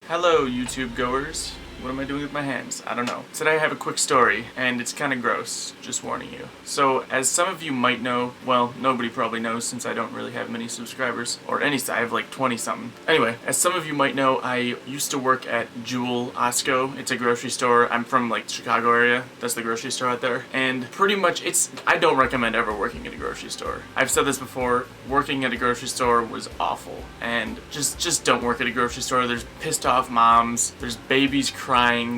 Hello, YouTube goers. What am I doing with my hands? I don't know. Today I have a quick story, and it's kind of gross, just warning you. So, as some of you might know, well, nobody probably knows since I don't really have many subscribers, or any, I have like 20 something. Anyway, as some of you might know, I used to work at Jewel-Osco. It's a grocery store. I'm from like Chicago area. That's the grocery store out there. And pretty much I don't recommend ever working at a grocery store. I've said this before, working at a grocery store was awful. And just don't work at a grocery store. There's pissed off moms, there's babies crying,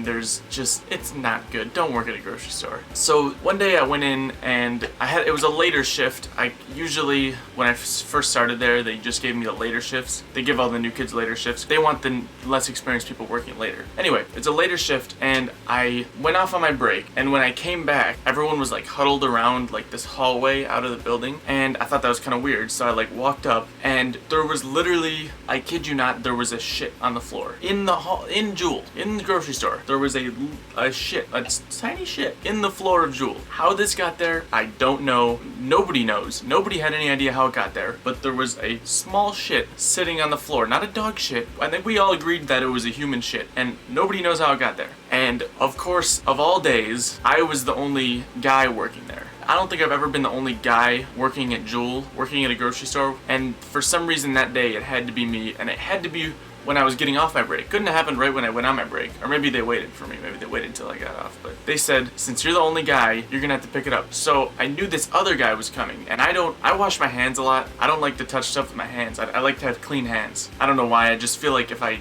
it's not good. Don't work at a grocery store. So one day I went in and it was a later shift. I usually, when I first started there, they just gave me the later shifts. They give all the new kids later shifts. They want the less experienced people working later. Anyway, it's a later shift and I went off on my break, and when I came back, everyone was like huddled around like this hallway out of the building, and I thought that was kind of weird. So I like walked up and there was literally, I kid you not, there was a shit on the floor. In the hall, in Jewel, in the grocery store, there was a tiny shit in the floor of Jewel. How this got there, I don't know. Nobody knows. Nobody had any idea how it got there, but there was a small shit sitting on the floor. Not a dog shit. I think we all agreed that it was a human shit, and nobody knows how it got there. And of course, of all days, I was the only guy working there. I don't think I've ever been the only guy working at Jewel, working at a grocery store, and for some reason that day it had to be me, and it had to be when I was getting off my break. Couldn't have happened right when I went on my break, or maybe they waited for me, maybe they waited until I got off, but they said, since you're the only guy, you're gonna have to pick it up. So I knew this other guy was coming, and I wash my hands a lot. I don't like to touch stuff with my hands. I like to have clean hands. I don't know why, I just feel like if I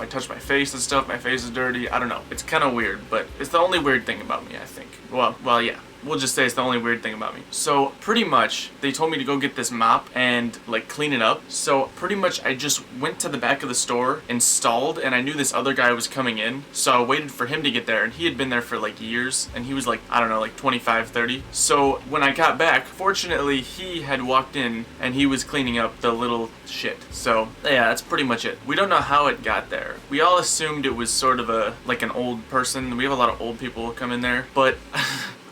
touch my face and stuff, my face is dirty. I don't know, it's kind of weird, but it's the only weird thing about me, I think. Well, yeah. We'll just say it's the only weird thing about me. So pretty much, they told me to go get this mop and like clean it up. So pretty much I just went to the back of the store and stalled, and I knew this other guy was coming in. So I waited for him to get there, and he had been there for like years, and he was like, I don't know, like 25, 30. So when I got back, fortunately he had walked in and he was cleaning up the little shit. So yeah, that's pretty much it. We don't know how it got there. We all assumed it was sort of like an old person. We have a lot of old people come in there, but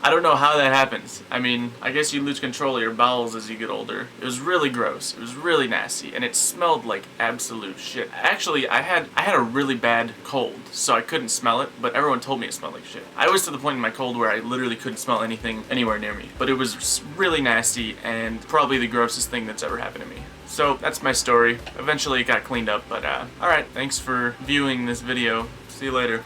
I don't know how that happens. I mean, I guess you lose control of your bowels as you get older. It was really gross. It was really nasty, and it smelled like absolute shit. Actually, I had a really bad cold, so I couldn't smell it, but everyone told me it smelled like shit. I was to the point in my cold where I literally couldn't smell anything anywhere near me, but it was really nasty and probably the grossest thing that's ever happened to me. So that's my story. Eventually it got cleaned up, but alright, thanks for viewing this video. See you later.